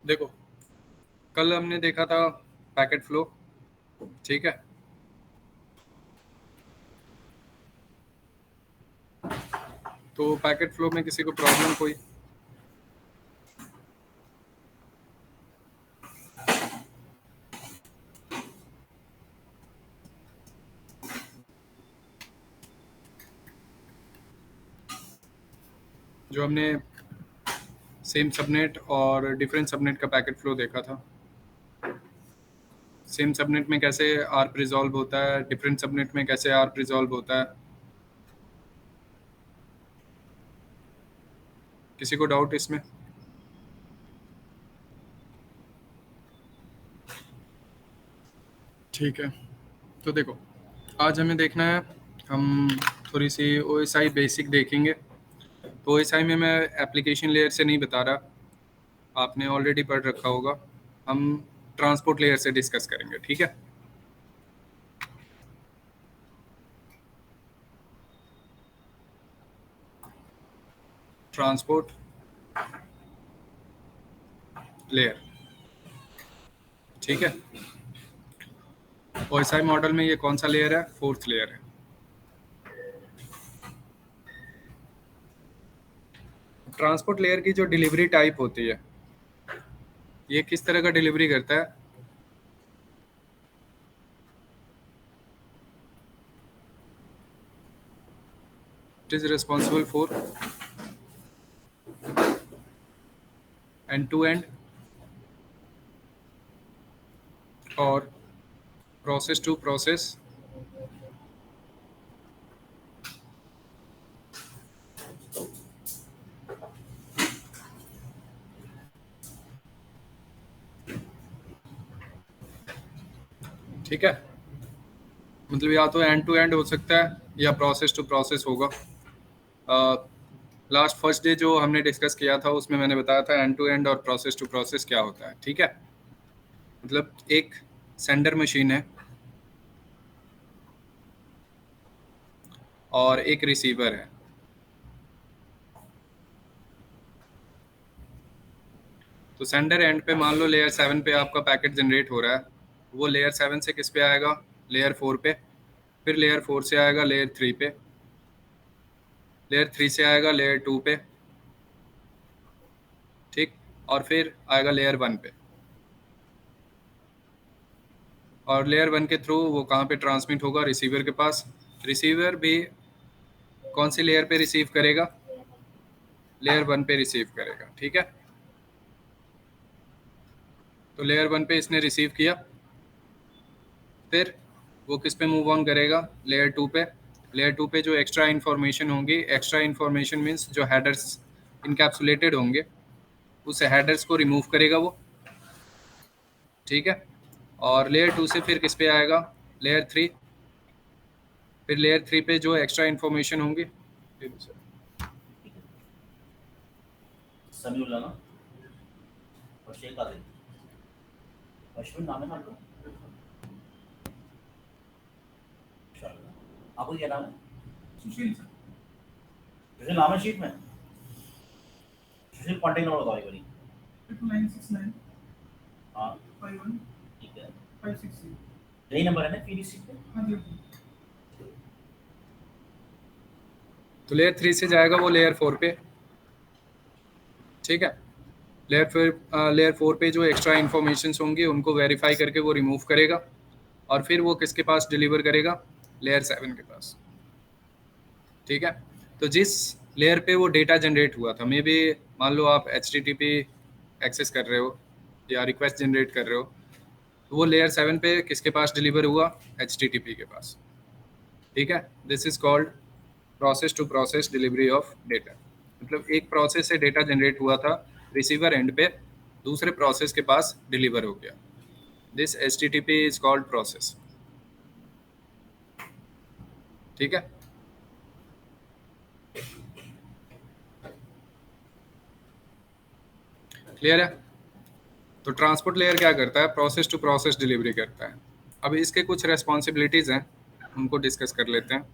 देखो, कल हमने देखा था पैकेट फ्लो, ठीक है। तो पैकेट फ्लो में किसी को प्रॉब्लम कोई? जो हमने सेम सबनेट और डिफरेंट सबनेट का पैकेट फ्लो देखा था, सेम सबनेट में कैसे आर्प रिजॉल्व होता है, डिफरेंट सबनेट में कैसे आर्प रिजॉल्व होता है, किसी को डाउट इसमें? ठीक है, तो देखो, आज हमें देखना है, हम थोड़ी सी OSI बेसिक देखेंगे। तो OSI में मैं एप्लीकेशन लेयर से नहीं बता रहा, आपने ऑलरेडी पढ़ रखा होगा। हम ट्रांसपोर्ट लेयर से डिस्कस करेंगे, ठीक है। ट्रांसपोर्ट लेयर, ठीक है। OSI मॉडल में ये कौन सा लेयर है? फोर्थ लेयर है। ट्रांसपोर्ट लेयर की जो डिलीवरी टाइप होती है, ये किस तरह का डिलीवरी करता है? It is responsible for end to end और प्रोसेस टू प्रोसेस ठीक है। मतलब या तो एंड टू एंड हो सकता है या प्रोसेस टू प्रोसेस होगा। लास्ट फर्स्ट डे जो हमने डिस्कस किया था उसमें मैंने बताया था एंड टू एंड और प्रोसेस टू प्रोसेस क्या होता है, ठीक है। मतलब एक सेंडर मशीन है और एक रिसीवर है। तो सेंडर एंड पे मान लो लेयर 7 पे आपका पैकेट जनरेट हो रहा है, वो लेयर 7 से किस पे आएगा? लेयर 4 पे। फिर लेयर 4 से आएगा लेयर 3 पे, लेयर 3 से आएगा लेयर 2 पे, ठीक। और फिर आएगा लेयर 1 पे। और लेयर 1 के थ्रू वो कहाँ पे ट्रांसमिट होगा? रिसीवर के पास। रिसीवर भी कौन सी लेयर पे रिसीव करेगा? लेयर 1 पे रिसीव करेगा, ठीक है। तो लेयर 1 पे इसने रिसीव किया, फिर वो किस पे मूव ऑन करेगा? लेयर 2 पे। लेयर 2 पे जो एक्स्ट्रा इन्फॉर्मेशन होंगी, एक्स्ट्रा इन्फॉर्मेशन मीन्स जो हेडर्स इनकैप्सुलेटेड होंगे, उस हेडर्स को रिमूव करेगा वो, ठीक है। और लेयर 2 से फिर किस पे आएगा? लेयर 3। फिर लेयर 3 पे जो एक्स्ट्रा इन्फॉर्मेशन होंगी, समीउल्लाह ना और शेख आदिल, अश्विन नाम है ना आपका? आपको क्या नाम है? सुशील सर। सुशील नाम है शीट में? सुशील कॉन्टेक्ट नंबर बताओ एक बारी। 969 हाँ 51 ठीक है 560 यही नंबर है ना पीडी शीट पे? हाँ जी। तो लेयर 3 से जाएगा वो लेयर 4 पे, ठीक है। लेयर 4 पे जो एक्स्ट्रा इन्फॉर्मेशन होंगी उनको वेरीफाई करके वो रिमूव करेगा, और फिर वो किसके पास डिलीवर करेगा? लेयर 7 के पास, ठीक है। तो जिस लेयर पे वो डेटा जनरेट हुआ था, मे बी मान लो आप HTTP एक्सेस कर रहे हो या रिक्वेस्ट जनरेट कर रहे हो, तो वो लेयर 7 पे किसके पास डिलीवर हुआ? HTTP के पास, ठीक है। This is called process to process delivery of data. मतलब एक प्रोसेस से डेटा जनरेट हुआ था रिसीवर एंड पे, दूसरे प्रोसेस के पास डिलीवर हो गया, this HTTP is called process. ठीक है, क्लियर है? तो ट्रांसपोर्ट लेयर क्या करता है? प्रोसेस टू प्रोसेस डिलीवरी करता है। अब इसके कुछ रेस्पॉन्सिबिलिटीज हैं, उनको डिस्कस कर लेते हैं।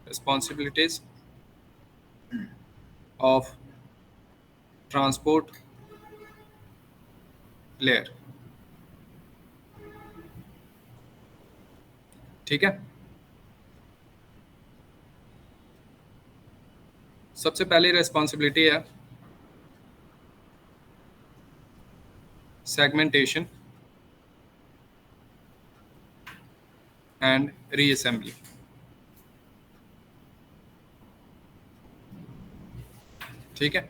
responsibilities of transport layer। ठीक है, सबसे पहली रेस्पॉन्सिबिलिटी है सेगमेंटेशन एंड रीअसेंबली। ठीक है,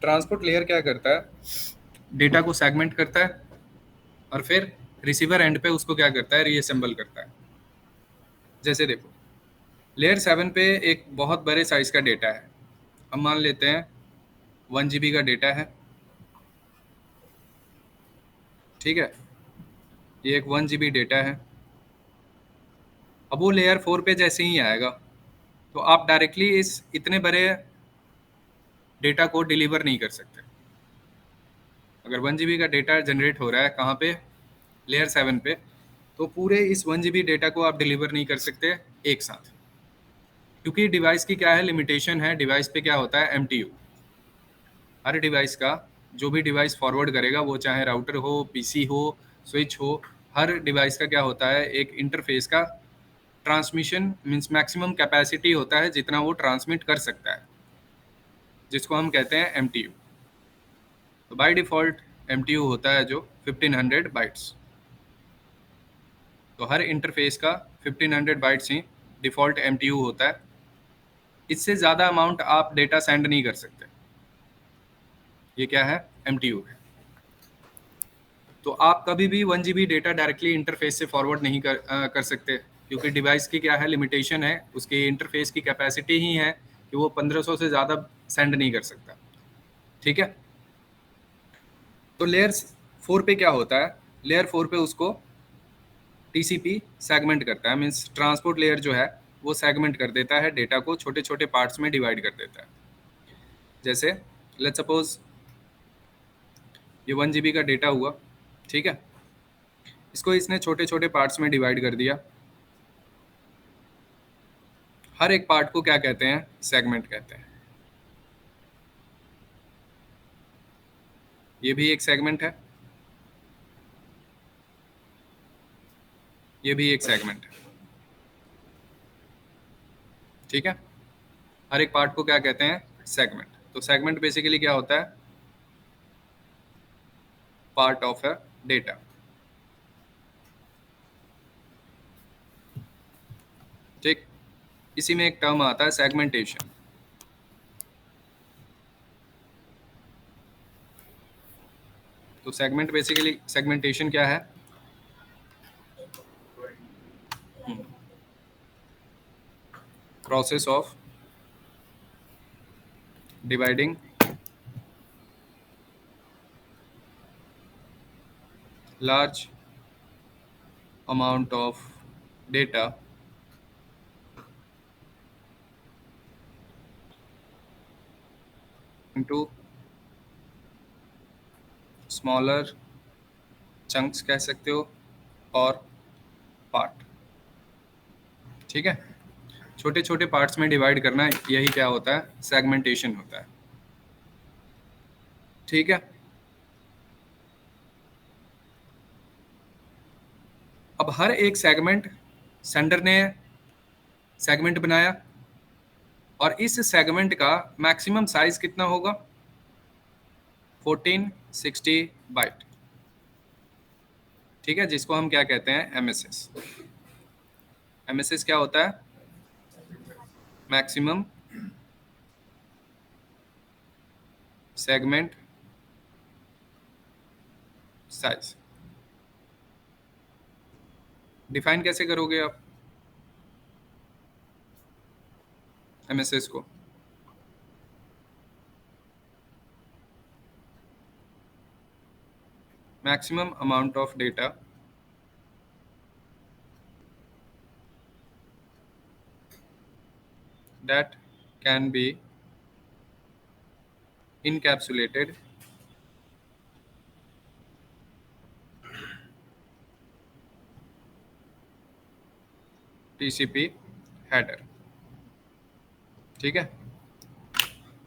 ट्रांसपोर्ट लेयर क्या करता है? डेटा को सेगमेंट करता है और फिर रिसीवर एंड पे उसको क्या करता है? रीअसेंबल करता है। जैसे देखो, लेयर 7 पे एक बहुत बड़े साइज का डेटा है। हम मान लेते हैं 1 GB का डेटा है। ठीक है, ये एक 1 GB डेटा है। अब वो लेयर 4 पे जैसे ही आएगा तो आप डायरेक्टली इस इतने बड़े डेटा को डिलीवर नहीं कर सकते। अगर 1 GB का डेटा जनरेट हो रहा है कहाँ पे? लेयर 7 पे, तो पूरे इस 1 GB डेटा को आप डिलीवर नहीं कर सकते एक साथ, क्योंकि डिवाइस की क्या है? लिमिटेशन है। डिवाइस पे क्या होता है? MTU। हर डिवाइस का, जो भी डिवाइस फॉरवर्ड करेगा, वो चाहे राउटर हो, PC हो, स्विच हो, हर डिवाइस का क्या होता है? एक इंटरफेस का ट्रांसमिशन मीन्स मैक्सिमम कैपेसिटी होता है जितना वो ट्रांसमिट कर सकता है, जिसको हम कहते हैं MTU। तो बाय डिफ़ॉल्ट MTU होता है जो 1500 बाइट्स। तो हर इंटरफेस का 1500 बाइट्स ही डिफ़ॉल्ट MTU होता है। इससे ज़्यादा अमाउंट आप डेटा सेंड नहीं कर सकते। ये क्या है? MTU है। तो आप कभी भी 1 GB डेटा डायरेक्टली इंटरफेस से फॉरवर्ड नहीं कर सकते, क्योंकि डिवाइस की क्या है? लिमिटेशन है। उसके इंटरफेस की कैपेसिटी ही है कि वो 1500 से ज़्यादा सेंड नहीं कर सकता। ठीक है, तो लेयर 4 पे क्या होता है? लेयर 4 पे उसको TCP सेगमेंट करता है। मीन्स ट्रांसपोर्ट लेयर जो है वो सेगमेंट कर देता है, डेटा को छोटे छोटे पार्ट्स में डिवाइड कर देता है। जैसे लेट्स सपोज ये 1 GB का डेटा हुआ। ठीक है, इसको इसने छोटे छोटे पार्ट्स में डिवाइड कर दिया। हर एक पार्ट को क्या कहते हैं? सेगमेंट कहते हैं। ये भी एक सेगमेंट है, ये भी एक सेगमेंट है। ठीक है, हर एक पार्ट को क्या कहते हैं? सेगमेंट। तो सेगमेंट बेसिकली क्या होता है? Part of a data. ठीक, इसी में एक टर्म आता है सेगमेंटेशन। तो सेगमेंट बेसिकली, सेगमेंटेशन क्या है? Process of dividing large amount of data into smaller chunks कह सकते हो, और पार्ट। ठीक है, छोटे छोटे पार्ट्स में डिवाइड करना, यही क्या होता है? सेगमेंटेशन होता है। ठीक है, अब हर एक सेगमेंट, सेंडर ने सेगमेंट बनाया और इस सेगमेंट का मैक्सिमम साइज कितना होगा? 1460 बाइट। ठीक है, जिसको हम क्या कहते हैं? MSS। MSS क्या होता है? Maximum segment size. डिफाइन कैसे करोगे आप एमएसएस को? Maximum amount of data that can be encapsulated TCP header। ठीक है,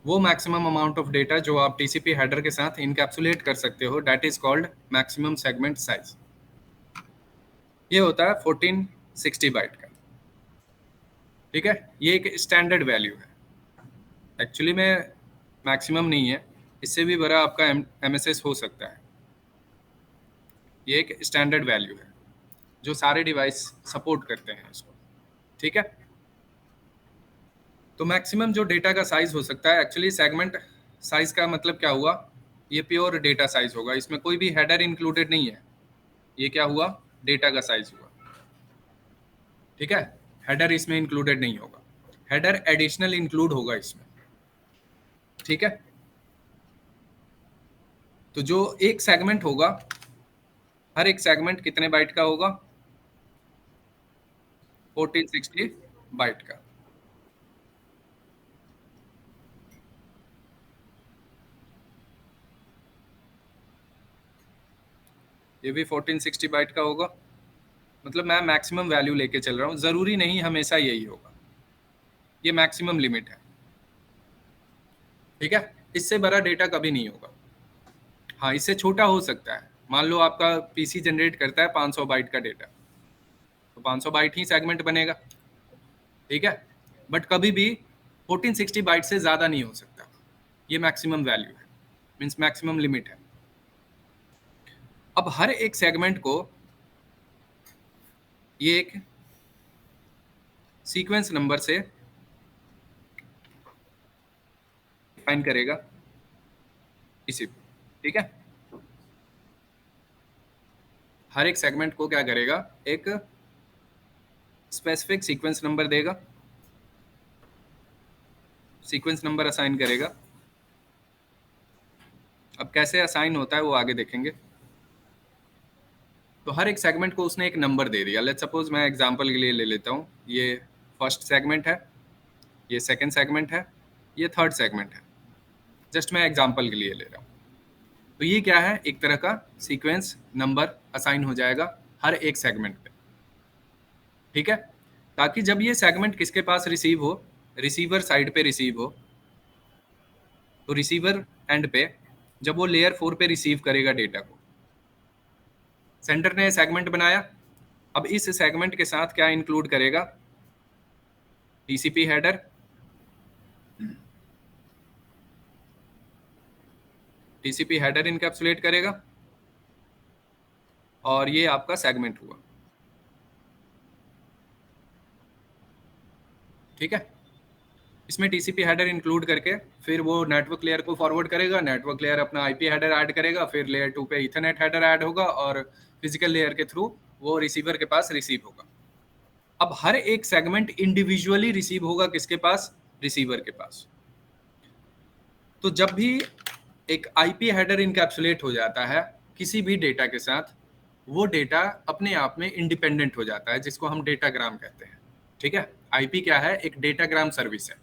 वो मैक्सिमम अमाउंट ऑफ डेटा जो आप TCP हेडर के साथ इनकैप्सुलेट कर सकते हो, that is called maximum segment size. ये होता है 1460 बाइट का। ठीक है, ये एक स्टैंडर्ड वैल्यू है, एक्चुअली में मैक्सिमम नहीं है, इससे भी बड़ा आपका एमएसएस हो सकता है। ये एक स्टैंडर्ड वैल्यू है जो सारे डिवाइस सपोर्ट करते हैं इसको। ठीक है, तो मैक्सिमम जो डेटा का साइज हो सकता है, एक्चुअली सेगमेंट साइज का मतलब क्या हुआ, ये प्योर डेटा साइज होगा, इसमें कोई भी हेडर इंक्लूडेड नहीं है। ये क्या हुआ, डेटा का साइज हुआ। ठीक है, हेडर इसमें इंक्लूडेड नहीं होगा, हेडर एडिशनल इंक्लूड होगा इसमें। ठीक है, तो जो एक सेगमेंट होगा, हर एक सेगमेंट कितने बाइट का होगा, 1460 बाइट का। ये भी 1460 बाइट का होगा, मतलब मैं मैक्सिमम वैल्यू लेके चल रहा हूँ, जरूरी नहीं हमेशा यही होगा, ये मैक्सिमम लिमिट है। ठीक है, इससे बड़ा डेटा कभी नहीं होगा। हाँ, इससे छोटा हो सकता है, मान लो आपका पीसी जनरेट करता है 500 बाइट का डेटा, तो 500 बाइट ही सेगमेंट बनेगा। ठीक है, बट कभी भी 1460 बाइट से ज़्यादा नहीं हो सकता, ये मैक्सिमम वैल्यू है, मीन्स मैक्सिमम लिमिट है। अब हर एक सेगमेंट को ये एक सीक्वेंस नंबर से डिफाइन करेगा इसी को। ठीक है, हर एक सेगमेंट को क्या करेगा, एक स्पेसिफिक सीक्वेंस नंबर देगा, सीक्वेंस नंबर असाइन करेगा। अब कैसे असाइन होता है वो आगे देखेंगे। तो हर एक सेगमेंट को उसने एक नंबर दे दिया, लेट्स सपोज मैं एग्जांपल के लिए ले लेता हूँ, ये फर्स्ट सेगमेंट है, ये सेकंड सेगमेंट है, ये थर्ड सेगमेंट है, जस्ट मैं एग्जांपल के लिए ले रहा हूँ। तो ये क्या है, एक तरह का सीक्वेंस नंबर असाइन हो जाएगा हर एक सेगमेंट पे। ठीक है, ताकि जब ये सेगमेंट किसके पास रिसीव हो, रिसीवर साइड पे रिसीव हो, तो रिसीवर एंड पे जब वो लेयर 4 पे रिसीव करेगा डेटा को, सेंटर ने सेगमेंट बनाया, अब इस सेगमेंट के साथ क्या इंक्लूड करेगा, TCP header, TCP header encapsulate करेगा, और ये आपका सेगमेंट हुआ। ठीक है, इसमें टीसीपी हेडर इंक्लूड करके फिर वो नेटवर्क लेयर को फॉरवर्ड करेगा, नेटवर्क लेयर अपना आईपी हेडर ऐड करेगा, फिर लेयर 2 पे इथरनेट हेडर ऐड होगा, और फिजिकल लेयर के थ्रू वो रिसीवर के पास रिसीव होगा। अब हर एक सेगमेंट इंडिविजुअली रिसीव होगा किसके पास, रिसीवर के पास। तो जब भी एक आईपी हेडर इनकैप्सुलेट हो जाता है किसी भी डेटा के साथ, वो डेटा अपने आप में इंडिपेंडेंट हो जाता है, जिसको हम डेटाग्राम कहते हैं। ठीक है, आईपी क्या है, एक डेटाग्राम सर्विस है।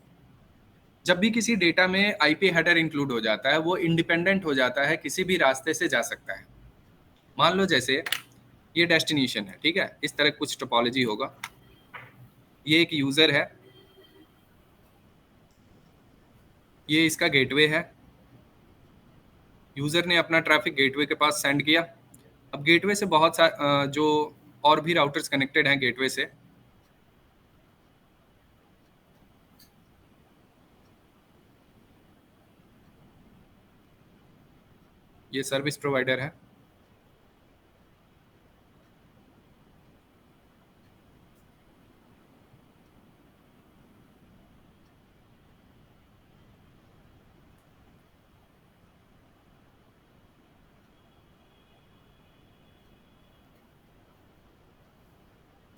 जब भी किसी डेटा में आईपी हेडर इंक्लूड हो जाता है, वो इंडिपेंडेंट हो जाता है, किसी भी रास्ते से जा सकता है। मान लो जैसे ये डेस्टिनेशन है, ठीक है, इस तरह कुछ टोपोलॉजी होगा, ये एक यूजर है, ये इसका गेटवे है, यूजर ने अपना ट्रैफिक गेटवे के पास सेंड किया। अब गेटवे से बहुत सा जो और भी राउटर्स कनेक्टेड हैं गेटवे से, ये सर्विस प्रोवाइडर है,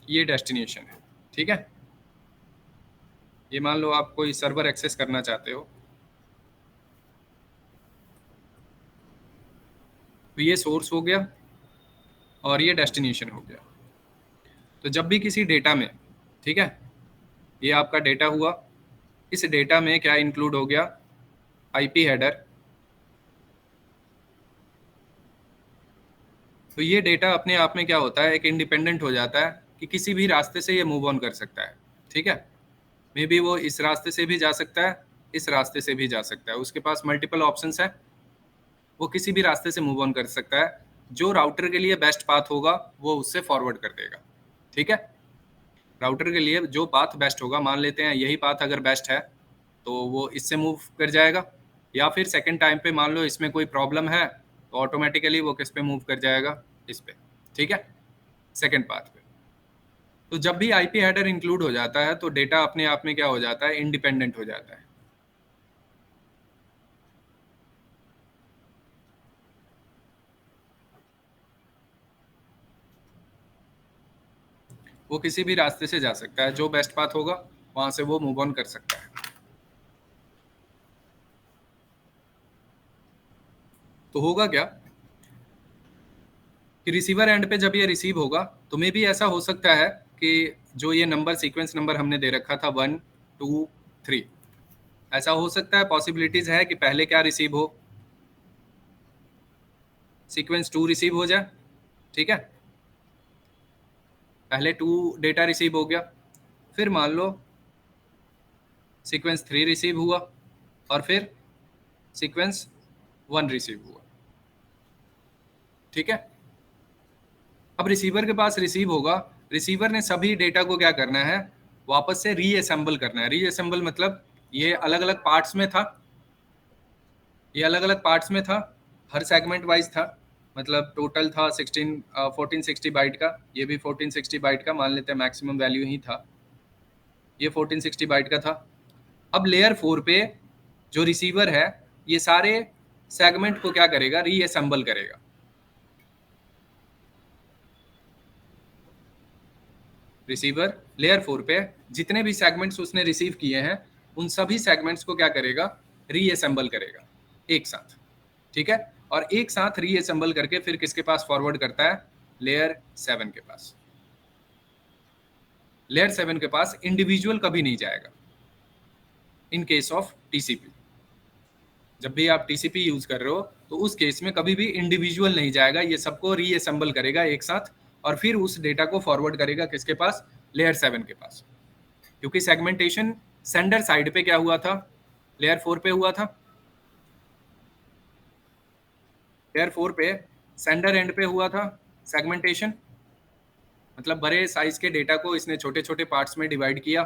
ये डेस्टिनेशन है, ठीक है। ये मान लो आप कोई सर्वर एक्सेस करना चाहते हो, तो ये सोर्स हो गया और ये डेस्टिनेशन हो गया। तो जब भी किसी डेटा में, ठीक है, ये आपका डेटा हुआ, इस डेटा में क्या इंक्लूड हो गया, आईपी हेडर। तो ये डेटा अपने आप में क्या होता है, एक इंडिपेंडेंट हो जाता है कि किसी भी रास्ते से ये मूव ऑन कर सकता है, ठीक है। मे बी वो इस रास्ते से भी जा सकता है, इस रास्ते से भी जा सकता है, उसके पास मल्टीपल ऑप्शंस है, वो किसी भी रास्ते से मूव ऑन कर सकता है। जो राउटर के लिए बेस्ट पाथ होगा वो उससे फॉरवर्ड कर देगा, ठीक है। राउटर के लिए जो पाथ बेस्ट होगा, मान लेते हैं यही पाथ अगर बेस्ट है तो वो इससे मूव कर जाएगा, या फिर सेकंड टाइम पे मान लो इसमें कोई प्रॉब्लम है तो ऑटोमेटिकली वो किस पे मूव कर जाएगा, इस पे, ठीक है, सेकंड पाथ पे। तो जब भी आईपी हेडर इंक्लूड हो जाता है तो डेटा अपने आप में क्या हो जाता है, इंडिपेंडेंट हो जाता है। वो किसी भी रास्ते से जा सकता है, जो बेस्ट पाथ होगा वहां से वो मूव ऑन कर सकता है। तो होगा क्या कि रिसीवर एंड पे जब ये रिसीव होगा तो मे भी ऐसा हो सकता है कि जो ये नंबर, सीक्वेंस नंबर हमने दे रखा था 1 2 3, ऐसा हो सकता है, पॉसिबिलिटीज है कि पहले क्या रिसीव हो, सीक्वेंस 2 रिसीव हो जाए, ठीक है। पहले 2 डेटा रिसीव हो गया, फिर मान लो सीक्वेंस 3 रिसीव हुआ और फिर सीक्वेंस 1 रिसीव हुआ, ठीक है। अब रिसीवर के पास रिसीव होगा, रिसीवर ने सभी डेटा को क्या करना है, वापस से रीअसेंबल करना है। रीअसेंबल मतलब ये अलग अलग पार्ट्स में था, ये अलग अलग पार्ट्स में था, हर सेगमेंट वाइज था, मतलब टोटल था 1460 बाइट का, ये भी 1460 बाइट का मान लेते हैं, मैक्सिमम वैल्यू ही था, ये 1460 बाइट का था। अब लेयर 4 पे जो रिसीवर है ये सारे सेगमेंट को क्या करेगा, रीअसेंबल करेगा। रिसीवर लेयर 4 पे जितने भी सेगमेंट्स उसने रिसीव किए हैं उन सभी सेगमेंट्स को क्या करेगा, रीअसेंबल करेगा एक साथ, ठीक है। और एक साथ रीअसेंबल करके फिर किसके पास फॉरवर्ड करता है, लेयर 7 के पास। लेयर 7 के पास इंडिविजुअल कभी नहीं जाएगा इन केस ऑफ टीसीपी। जब भी आप टीसीपी यूज कर रहे हो तो उस केस में कभी भी इंडिविजुअल नहीं जाएगा, ये सबको रीअसेंबल करेगा एक साथ और फिर उस डेटा को फॉरवर्ड करेगा किसके पास, लेयर 7 के पास। क्योंकि सेगमेंटेशन सेंडर साइड पे क्या हुआ था, लेयर 4 पे हुआ था, लेयर 4 पे सेंडर एंड पे हुआ था सेगमेंटेशन, मतलब बड़े साइज के डेटा को इसने छोटे छोटे पार्ट्स में डिवाइड किया,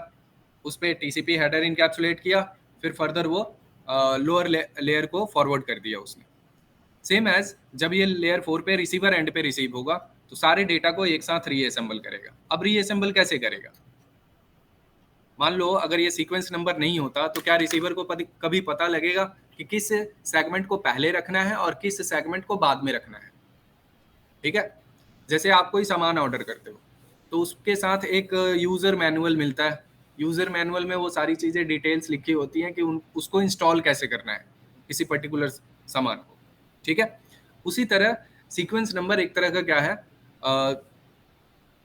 उस पर टीसीपी हेडर इनकैप्सुलेट किया, फिर फर्दर वो लोअर लेयर को फॉरवर्ड कर दिया उसने। सेम एज जब ये लेयर 4 पे रिसीवर एंड पे रिसीव होगा तो सारे डेटा को एक साथ रीअसेंबल करेगा। अब रीअसेंबल कैसे करेगा, मान लो अगर ये सीक्वेंस नंबर नहीं होता तो क्या रिसीवर को कभी पता लगेगा कि किस सेगमेंट को पहले रखना है और किस सेगमेंट को बाद में रखना है, ठीक है। जैसे आप कोई सामान ऑर्डर करते हो तो उसके साथ एक यूजर मैनुअल मिलता है, यूजर मैनुअल में वो सारी चीजें डिटेल्स लिखी होती हैं कि उसको इंस्टॉल कैसे करना है किसी पर्टिकुलर सामान को, ठीक है। उसी तरह सीक्वेंस नंबर एक तरह का क्या है,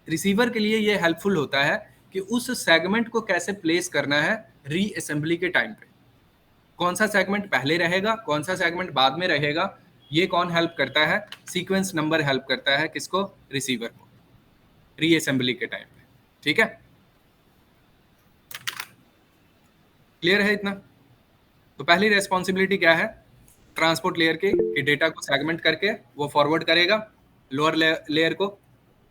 रिसीवर के लिए ये हेल्पफुल होता है कि उस सेगमेंट को कैसे प्लेस करना है रीअसेंबली के टाइम पे, कौन सा सेगमेंट पहले रहेगा कौन सा सेगमेंट बाद में रहेगा, ये कौन हेल्प करता है, सीक्वेंस नंबर हेल्प करता है किसको, रिसीवर को, रीअसेंबली के टाइम पे, ठीक है। क्लियर है इतना। तो पहली रेस्पॉन्सिबिलिटी क्या है, ट्रांसपोर्ट लेयर की, कि डेटा को सेगमेंट करके वो फॉरवर्ड करेगा लोअर लेयर को,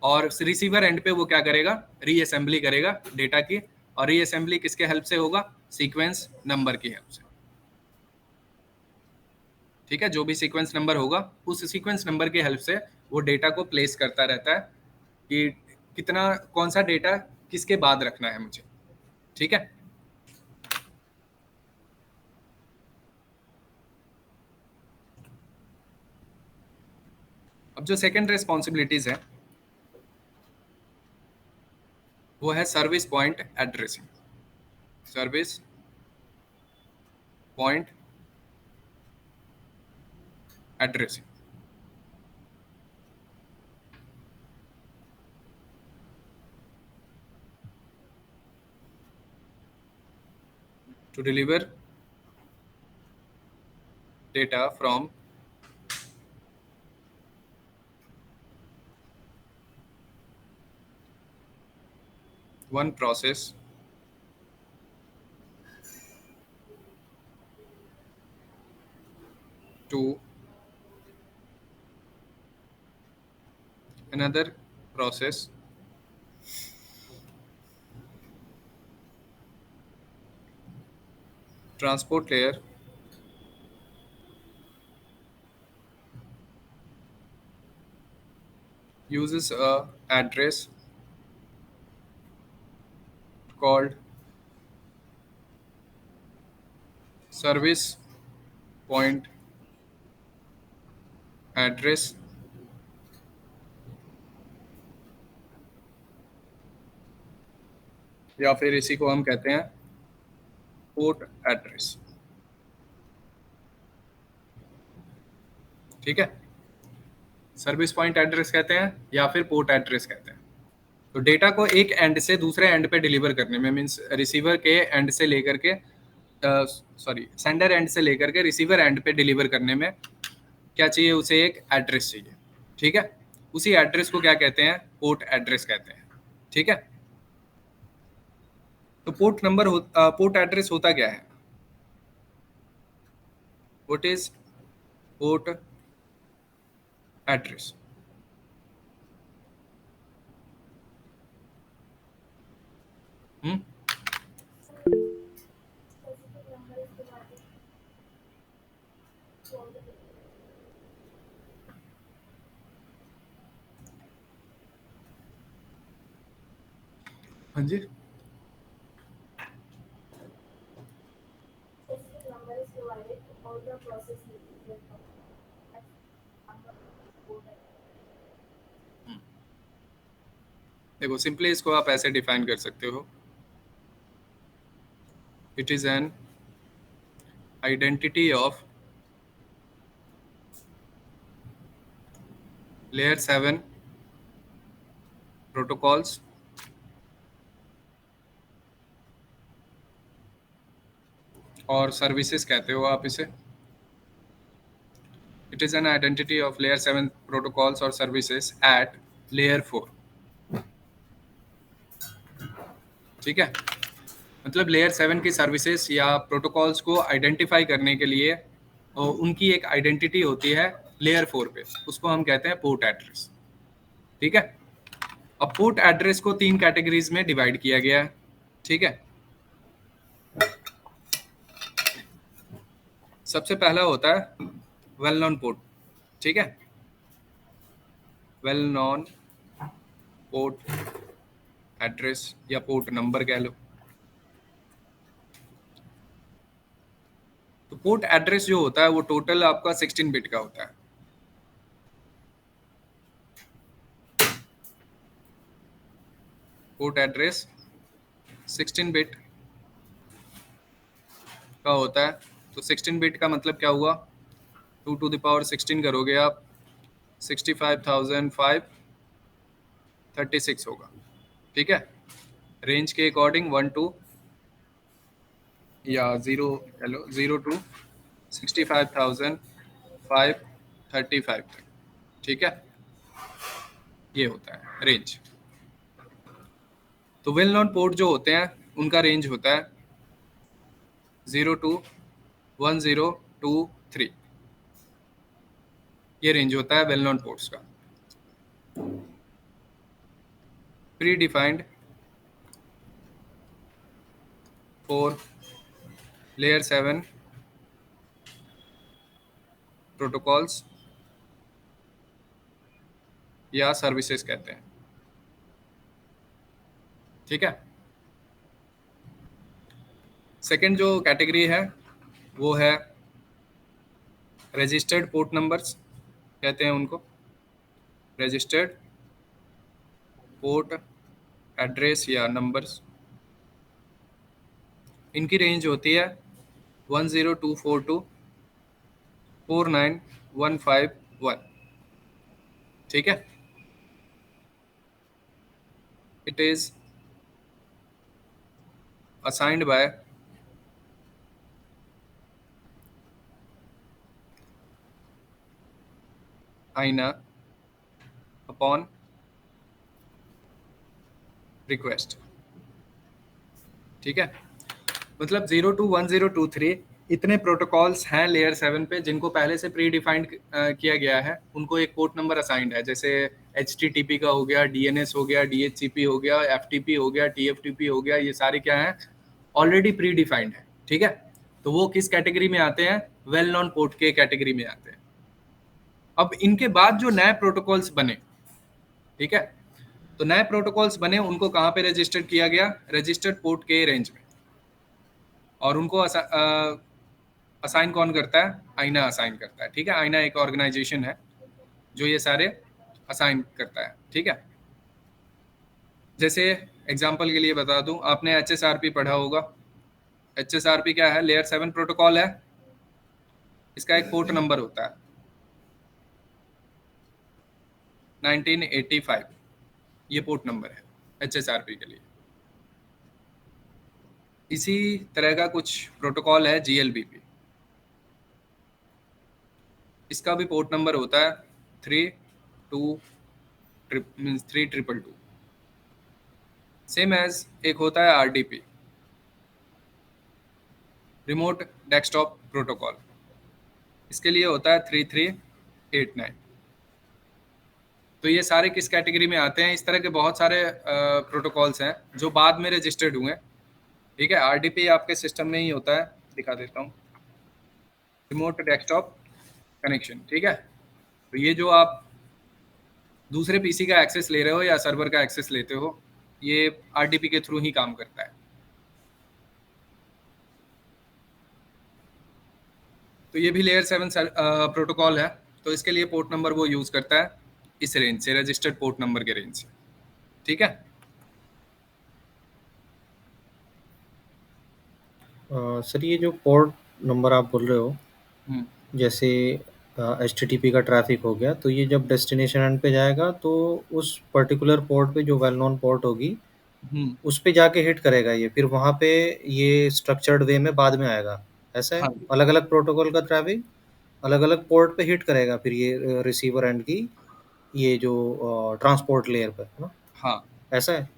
और रिसीवर एंड पे वो क्या करेगा, रीअसेंबली करेगा डेटा की, और रीअसेंबली किसके हेल्प से होगा, सीक्वेंस नंबर की हेल्प से, ठीक है। जो भी सीक्वेंस नंबर होगा उस सीक्वेंस नंबर की हेल्प से वो डेटा को प्लेस करता रहता है कि कितना, कौन सा डेटा किसके बाद रखना है मुझे, ठीक है। अब जो सेकंड रेस्पॉन्सिबिलिटीज है, वो है service point addressing. Service point addressing. To deliver data from one process to another process transport layer uses a address called service point address या फिर इसी को हम कहते हैं पोर्ट एड्रेस। ठीक है, सर्विस पॉइंट एड्रेस कहते हैं या फिर पोर्ट एड्रेस कहते हैं। तो डेटा को एक एंड से दूसरे एंड पे डिलीवर करने में, मीन्स रिसीवर के एंड से लेकर के सेंडर एंड से लेकर के रिसीवर एंड पे डिलीवर करने में क्या चाहिए, उसे एक एड्रेस चाहिए। ठीक है, उसी एड्रेस को क्या कहते हैं, पोर्ट एड्रेस कहते हैं। ठीक है, तो पोर्ट एड्रेस होता क्या है, व्हाट इज पोर्ट एड्रेस? हाँ जी, देखो सिंपली इसको आप ऐसे डिफाइन कर सकते हो, it is an identity of layer 7 protocols और सर्विसेज कहते हो आप इसे। It is an identity of layer 7 protocols और सर्विसेज एट लेयर 4। ठीक है, मतलब लेयर 7 की सर्विसेज या प्रोटोकॉल्स को आइडेंटिफाई करने के लिए और उनकी एक आइडेंटिटी होती है लेयर 4 पे, उसको हम कहते हैं पोर्ट एड्रेस। ठीक है, अब पोर्ट एड्रेस को 3 कैटेगरीज में डिवाइड किया गया है। ठीक है, सबसे पहला होता है वेल नोन पोर्ट। ठीक है, वेल नोन पोर्ट एड्रेस या पोर्ट नंबर कह लो। तो पोर्ट एड्रेस जो होता है वो टोटल आपका 16 बिट का होता है। पोर्ट एड्रेस 16 बिट का होता है। तो 16 बिट का मतलब क्या हुआ, 2 to the power 16 करोगे आप 65,536 होगा। ठीक है, रेंज के अकॉर्डिंग 1 to या 0 हेलो 0 to 65,535 तक। ठीक है, ये होता है रेंज। तो वेल नोन पोर्ट जो होते हैं उनका रेंज होता है 0 to 1023। ये रेंज होता है वेल नोन पोर्ट्स का। Pre defined for layer 7 protocols या सर्विसेज कहते हैं। ठीक है, सेकंड जो कैटेगरी है वो है रजिस्टर्ड पोर्ट नंबर्स कहते हैं उनको, रजिस्टर्ड पोर्ट एड्रेस या नंबर्स, इनकी रेंज होती है 10242 49151। ठीक है, इट इज असाइंड बाय आईना अपॉन रिक्वेस्ट। ठीक है, मतलब 0 to 1023 इतने प्रोटोकॉल्स हैं लेयर 7 पे जिनको पहले से प्री डिफाइंड किया गया है। उनको एक पोर्ट नंबर असाइंड है, जैसे HTTP का हो गया, DNS हो गया, DHCP हो गया, FTP हो गया, TFTP हो गया, ये सारे क्या हैं, ऑलरेडी प्री डिफाइंड है। ठीक है, तो वो किस कैटेगरी में आते हैं, वेल नॉन पोर्ट के कैटेगरी में आते हैं। अब इनके बाद जो नए प्रोटोकॉल्स बने, ठीक है, तो नए प्रोटोकॉल्स बने उनको कहाँ पे रजिस्टर्ड किया गया, रजिस्टर्ड पोर्ट के रेंज में। और उनको असाइन कौन करता है, आईना असाइन करता है। ठीक है, आईना एक ऑर्गेनाइजेशन है जो ये सारे असाइन करता है। ठीक है, जैसे एग्जांपल के लिए बता दूं, आपने HSRP पढ़ा होगा। HSRP क्या है, लेयर 7 प्रोटोकॉल है। इसका एक पोर्ट नंबर होता है 1985, ये पोर्ट नंबर है HSRP के लिए। इसी तरह का कुछ प्रोटोकॉल है GLBP, इसका भी पोर्ट नंबर होता है 3222। सेम एज एक होता है RDP, रिमोट डेस्कटॉप प्रोटोकॉल, इसके लिए होता है 3389। तो ये सारे किस कैटेगरी में आते हैं, इस तरह के बहुत सारे प्रोटोकॉल्स हैं जो बाद में रजिस्टर्ड हुए। ठीक है, RDP आपके सिस्टम में ही होता है, दिखा देता हूँ, रिमोट डेस्कटॉप कनेक्शन। ठीक है, तो ये जो आप दूसरे PC का एक्सेस ले रहे हो या सर्वर का एक्सेस लेते हो, ये RDP के थ्रू ही काम करता है। तो ये भी लेयर 7 प्रोटोकॉल है, तो इसके लिए पोर्ट नंबर वो यूज करता है इस रेंज से, रजिस्टर्ड पोर्ट नंबर के रेंज से। ठीक है, सर ये जो पोर्ट नंबर आप बोल रहे हो, हम्म, जैसे HTTP का ट्रैफिक हो गया, तो ये जब डेस्टिनेशन एंड पे जाएगा तो उस पर्टिकुलर पोर्ट पे जो वेल नोन पोर्ट होगी हम्म, उस पे जाके हिट करेगा ये, फिर वहाँ पे ये स्ट्रक्चर्ड वे में बाद में आएगा, ऐसा है? हाँ अलग अलग प्रोटोकॉल का ट्रैफिक अलग अलग पोर्ट पे हिट करेगा फिर ये रिसीवर एंड की ये जो ट्रांसपोर्ट लेयर पे, है ना, हाँ ऐसा है?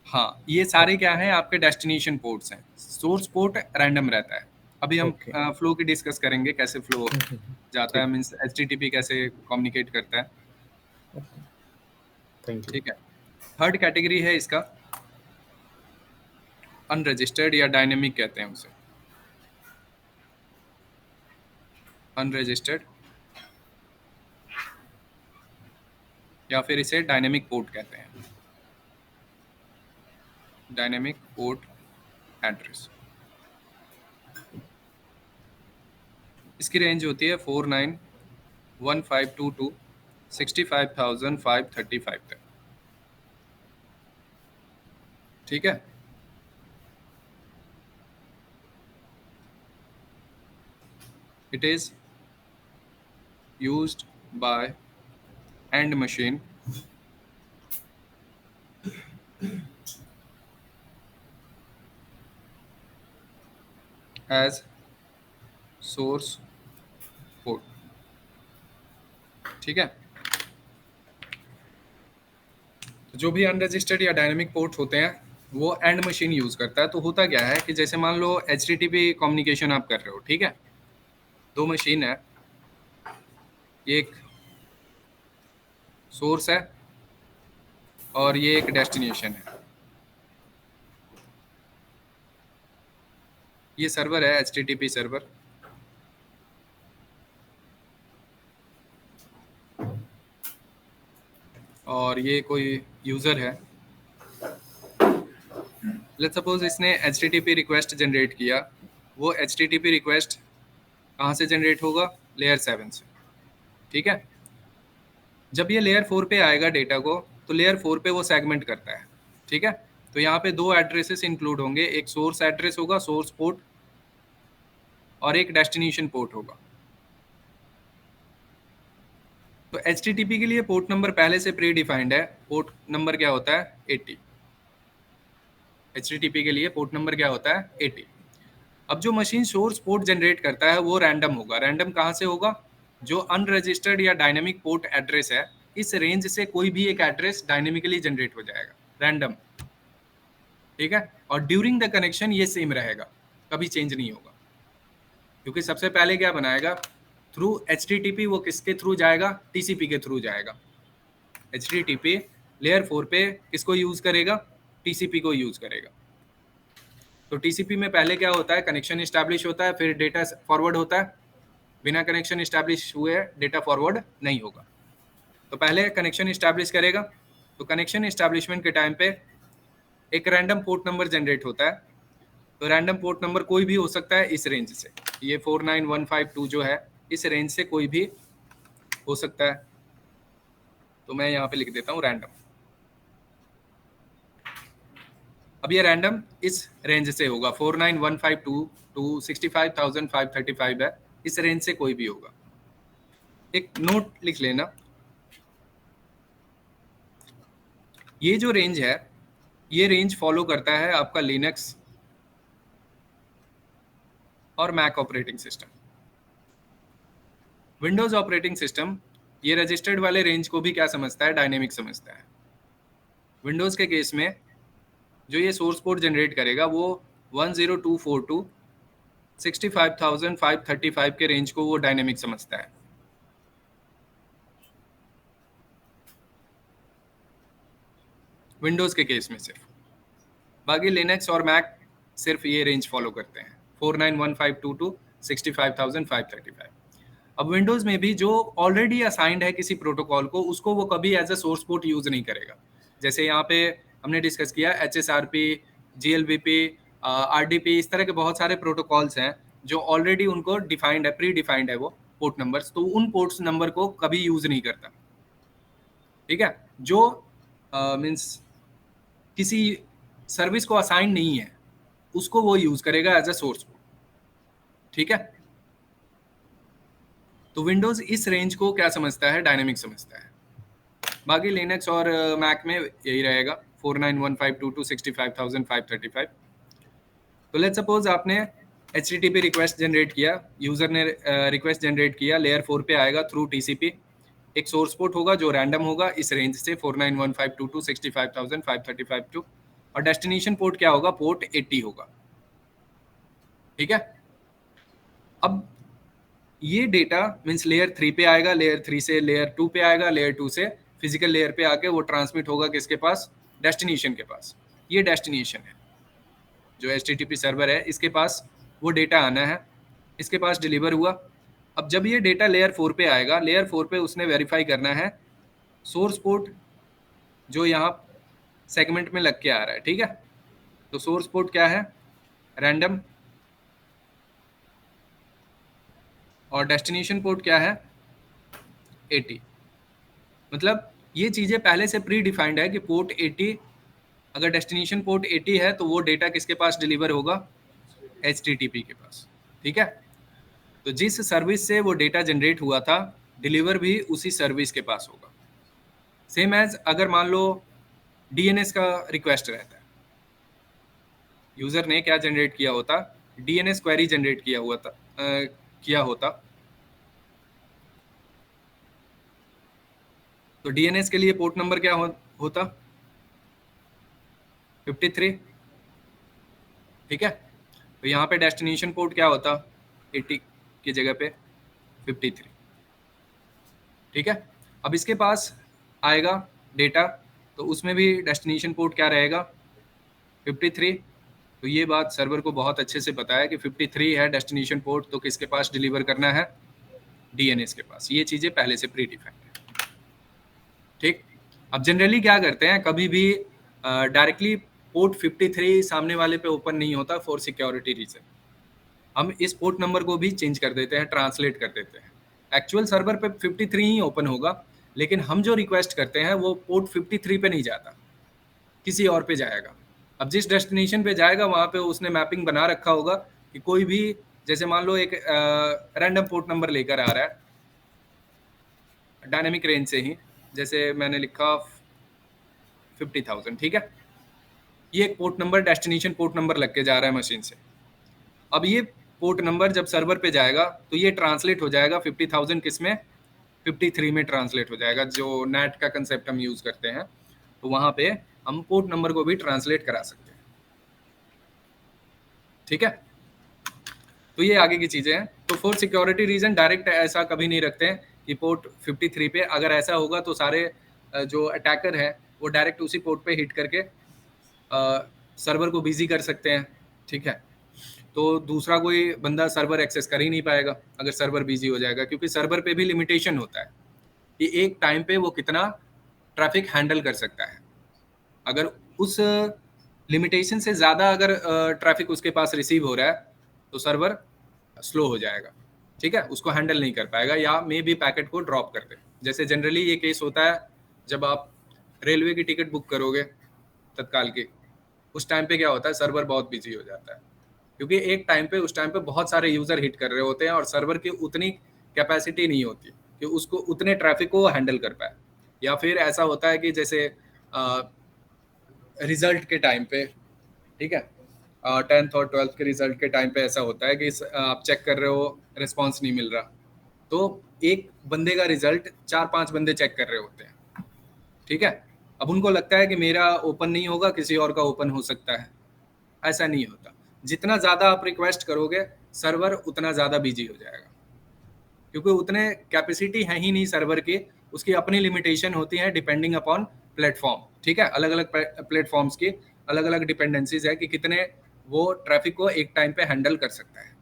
हाँ, ये सारे क्या हैं, आपके डेस्टिनेशन पोर्ट्स हैं। सोर्स पोर्ट रैंडम रहता है। अभी हम ओके। फ्लो की डिस्कस करेंगे, कैसे फ्लो जाता है, ठीक। मीन्स HTTP कैसे कम्युनिकेट करता है। Thank you. ठीक है, थर्ड कैटेगरी है इसका अनरजिस्टर्ड या डायनेमिक कहते हैं उसे, अनरजिस्टर्ड या फिर इसे डायनेमिक पोर्ट कहते हैं, डायनेमिक पोर्ट एड्रेस। इसकी रेंज होती है 491522 65,535 तक। ठीक है, it is used by end machine as source port। ठीक है, तो जो भी अनरजिस्टर्ड या डायनेमिक पोर्ट होते हैं वो एंड मशीन यूज करता है। तो होता क्या है कि जैसे मान लो HTTP कम्युनिकेशन आप कर रहे हो, ठीक है, दो मशीन है, ये एक सोर्स है और ये एक डेस्टिनेशन है। ये सर्वर है HTTP सर्वर, और ये कोई यूजर है। लेट्स सपोज इसने HTTP रिक्वेस्ट जनरेट किया। वो HTTP रिक्वेस्ट कहाँ से जनरेट होगा, लेयर 7 से। ठीक है, जब ये लेयर 4 पे आएगा डेटा को, तो लेयर 4 पे वो सेगमेंट करता है। ठीक है। तो यहाँ पे दो एड्रेसेस इंक्लूड होंगे, एक सोर्स एड्रेस होगा, सोर्स पोर्ट, और एक डेस्टिनेशन पोर्ट होगा। तो HTTP के लिए पोर्ट नंबर पहले से प्री डिफाइंड है। पोर्ट नंबर क्या होता है? 80। HTTP के लिए पोर्ट नंबर क्या होता है? 80। अब जो मशीन सोर्स पोर्ट जनरेट करता है वो रैंडम होगा। रैंडम कहाँ से होगा? जो अनरजिस्टर्ड या डायनेमिक पोर्ट एड्रेस है, इस रेंज से कोई भी एक एड्रेस डायनेमिकली जनरेट हो जाएगा, रैंडम। ठीक है। और ड्यूरिंग द कनेक्शन ये सेम रहेगा, कभी चेंज नहीं होगा, क्योंकि सबसे पहले क्या बनाएगा? थ्रू HTTP वो किसके थ्रू जाएगा? TCP के थ्रू जाएगा। HTTP लेयर 4 पे किसको यूज करेगा? TCP को यूज करेगा। तो TCP में पहले क्या होता है? कनेक्शन इस्टेब्लिश होता है, फिर डेटा फॉरवर्ड होता है। बिना कनेक्शन इस्टेब्लिश हुए डेटा फॉरवर्ड नहीं होगा। तो पहले कनेक्शन इस्टेब्लिश करेगा। तो कनेक्शन इस्टेब्लिशमेंट के टाइम पे एक रैंडम पोर्ट नंबर जनरेट होता है। तो रैंडम पोर्ट नंबर कोई भी हो सकता है इस रेंज से। ये 49152 जो है, इस रेंज से कोई भी हो सकता है। तो मैं यहाँ पे लिख देता हूँ रैंडम। अब ये रैंडम इस रेंज से होगा, 49152 टू 65,535 है, इस रेंज से कोई भी होगा। एक नोट लिख लेना, ये जो रेंज है ये रेंज फॉलो करता है आपका लिनक्स और Mac operating system. Windows operating system ये रजिस्टर्ड वाले रेंज को भी क्या समझता है? डायनेमिक समझता है। विंडोज के केस में जो ये सोर्स पोर्ट जनरेट करेगा वो 10242 65,535 के रेंज को वो डायनेमिक समझता है। विंडोज के केस में सिर्फ, बाकी लिनक्स और मैक सिर्फ ये रेंज फॉलो करते हैं, 49152 टू 65,535। अब विंडोज में भी जो ऑलरेडी असाइंड है किसी प्रोटोकॉल को, उसको वो कभी as a source port use नहीं करेगा। जैसे यहाँ पे हमने डिस्कस किया HSRP, GLBP, RDP, इस तरह के बहुत सारे प्रोटोकॉल्स हैं जो ऑलरेडी उनको डिफाइंड है, प्री डिफाइंड है वो पोर्ट नंबर्स, तो उन पोर्ट्स नंबर को कभी यूज नहीं करता। ठीक है। जो मीन्स किसी सर्विस को असाइन नहीं है उसको वो यूज करेगा एज अ सोर्स पोर्ट। ठीक है। तो विंडोज इस रेंज को क्या समझता है? डायनेमिक समझता है। बाकी लिनक्स और मैक में यही रहेगा, 49152 टू 65,535। तो लेट्स सपोज आपने HTTP रिक्वेस्ट जनरेट किया, यूजर ने रिक्वेस्ट जनरेट किया, लेयर 4 पे आएगा थ्रू TCP। एक सोर्स पोर्ट होगा जो रैंडम होगा इस रेंज से, 49152 टू 65,535 और डेस्टिनेशन पोर्ट क्या होगा? पोर्ट 80 होगा। ठीक है। अब ये डेटा मीन्स लेयर 3 पे आएगा, लेयर 3 से लेयर 2 पे आएगा, लेयर 2 से फिजिकल लेयर पे आके वो ट्रांसमिट होगा किसके पास? डेस्टिनेशन के पास। ये डेस्टिनेशन है, जो HTTP सर्वर है इसके पास वो डेटा आना है, इसके पास डिलीवर हुआ। अब जब ये डेटा लेयर 4 पे आएगा, लेयर 4 पे उसने वेरीफाई करना है सोर्स पोर्ट जो यहाँ सेगमेंट में लग के आ रहा है। ठीक है। तो सोर्स पोर्ट क्या है? रैंडम। और डेस्टिनेशन पोर्ट क्या है? 80। मतलब ये चीज़ें पहले से प्री डिफाइंड है कि पोर्ट 80, अगर डेस्टिनेशन पोर्ट 80 है तो वो डेटा किसके पास डिलीवर होगा? HTTP के पास। ठीक है। तो जिस सर्विस से वो डेटा जनरेट हुआ था, डिलीवर भी उसी सर्विस के पास होगा। सेम एज अगर मान लो DNS का रिक्वेस्ट रहता है, यूजर ने क्या जनरेट किया होता? DNS क्वेरी जनरेट किया होता। तो DNS के लिए पोर्ट नंबर क्या होता? 53। ठीक है। तो यहाँ पे डेस्टिनेशन पोर्ट क्या होता? 80 की जगह पे 53। ठीक है। अब इसके पास आएगा डेटा, तो उसमें भी डेस्टिनेशन पोर्ट क्या रहेगा? 53। तो ये बात सर्वर को बहुत अच्छे से पता है कि 53 है डेस्टिनेशन पोर्ट, तो किसके पास डिलीवर करना है? DNS के पास। ये चीज़ें पहले से प्री डिफाइंड है। ठीक। अब जनरली क्या करते हैं, कभी भी डायरेक्टली पोर्ट 53 सामने वाले पे ओपन नहीं होता फॉर सिक्योरिटी रीजन। हम इस पोर्ट नंबर को भी चेंज कर देते हैं, ट्रांसलेट कर देते हैं। एक्चुअल सर्वर पे 53 ही ओपन होगा, लेकिन हम जो रिक्वेस्ट करते हैं वो पोर्ट 53 पे नहीं जाता। किसी और पे जाएगा। अब जिस डेस्टिनेशन पे जाएगा वहाँ पे उसने मैपिंग बना रखा होगा कि कोई भी, जैसे मान लो एक रैंडम पोर्ट नंबर लेकर आ रहा है डायनेमिक रेंज से ही, जैसे मैंने लिखा 50,000, ठीक है। ये एक port number, destination port number लग के जा रहा है मशीन से। अब ये पोर्ट नंबर जब सर्वर पे जाएगा तो ये ट्रांसलेट हो जाएगा 50,000 किस में, 53 में ट्रांसलेट हो जाएगा, जो नेट का कंसेप्ट हम यूज करते हैं। तो वहां पे हम पोर्ट नंबर को भी ट्रांसलेट करा सकते हैं, ठीक है। तो ये आगे की चीजें हैं। तो फॉर सिक्योरिटी रीजन डायरेक्ट ऐसा कभी नहीं रखते हैं कि पोर्ट 53 पे, अगर ऐसा होगा तो सारे जो अटैकर है वो डायरेक्ट उसी पोर्ट पे हिट करके सर्वर को बिजी कर सकते हैं, ठीक है। तो दूसरा कोई बंदा सर्वर एक्सेस कर ही नहीं पाएगा अगर सर्वर बिजी हो जाएगा, क्योंकि सर्वर पे भी लिमिटेशन होता है कि एक टाइम पे वो कितना ट्रैफिक हैंडल कर सकता है। अगर उस लिमिटेशन से ज़्यादा अगर ट्रैफिक उसके पास रिसीव हो रहा है तो सर्वर स्लो हो जाएगा, ठीक है, उसको हैंडल नहीं कर पाएगा या मे भी पैकेट को ड्रॉप कर दे। जैसे जनरली ये केस होता है जब आप रेलवे की टिकट बुक करोगे तत्काल की, उस टाइम पे क्या होता है, सर्वर बहुत बिजी हो जाता है, क्योंकि एक टाइम पे उस टाइम पे बहुत सारे यूजर हिट कर रहे होते हैं और सर्वर की उतनी कैपेसिटी नहीं होती कि उसको उतने ट्रैफिक को हैंडल कर पाए। या फिर ऐसा होता है कि जैसे रिजल्ट के टाइम पे, ठीक है, 10th और 12th के रिजल्ट के टाइम पे ऐसा होता है कि आप चेक कर रहे हो, रिस्पॉन्स नहीं मिल रहा, तो एक बंदे का रिजल्ट 4-5 बंदे चेक कर रहे होते हैं, ठीक है। अब उनको लगता है कि मेरा ओपन नहीं होगा, किसी और का ओपन हो सकता है। ऐसा नहीं होता, जितना ज़्यादा आप रिक्वेस्ट करोगे सर्वर उतना ज़्यादा बिजी हो जाएगा, क्योंकि उतने कैपेसिटी है ही नहीं सर्वर की, उसकी अपनी लिमिटेशन होती है डिपेंडिंग अपॉन प्लेटफॉर्म, ठीक है। अलग अलग प्लेटफॉर्म्स की अलग अलग डिपेंडेंसीज है कि कितने वो ट्रैफिक को एक टाइम पे हैंडल कर सकता है,